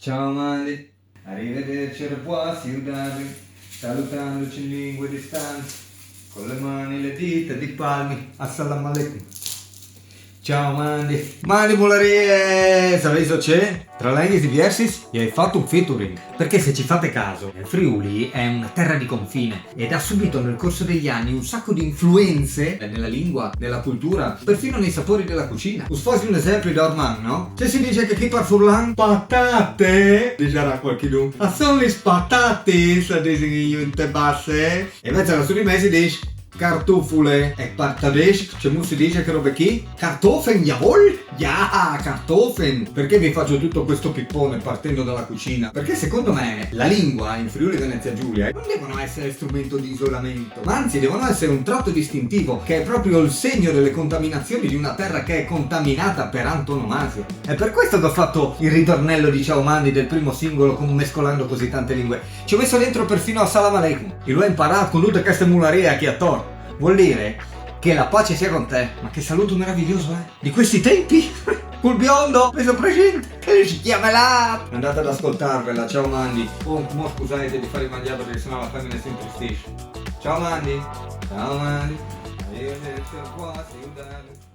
Ciao Mali, arrivederci, au revoir, ciudadani, salutandoci in lingue distanti, con le mani, le dita, di palmi, assalamu alaikum. Ciao Mandi, Mandi Mularie, Saveso c'è? Tra Lenghi diversis gli hai fatto un featuring. Perché se ci fate caso, il Friuli è una terra di confine ed ha subito nel corso degli anni un sacco di influenze nella lingua, nella cultura, perfino nei sapori della cucina. Us fossi un esempio da ormai, no? Se si dice che qui par furlan patate, dicerà qualcuno. A sono le patate, sa dicono in te basse. E invece la Sudimese si dice cartofule e partadeschi, c'è si dice che robe chi? Kartoffeln, jawohl! Ja, Kartoffeln! Perché vi faccio tutto questo pippone partendo dalla cucina? Perché secondo me la lingua in Friuli Venezia Giulia non devono essere strumento di isolamento, ma anzi devono essere un tratto distintivo che è proprio il segno delle contaminazioni di una terra che è contaminata per antonomasia. È per questo che ho fatto il ritornello di Ciao Mandi del primo singolo mescolando così tante lingue. Ci ho messo dentro perfino Assalamu alaikum. E lo ho imparato con tutte queste mularie chi a Tor. Vuol dire che la pace sia con te. Ma che saluto meraviglioso, eh? Di questi tempi? Col biondo, preso presente, che si chiama là. Andate ad ascoltarvela, ciao Mandi. Oh, mo scusate di fare il mangiato perché sennò la femmina si intristisce. Ciao Mandi. Ciao Mandi. Arrivederci, au revoir, ciudadani.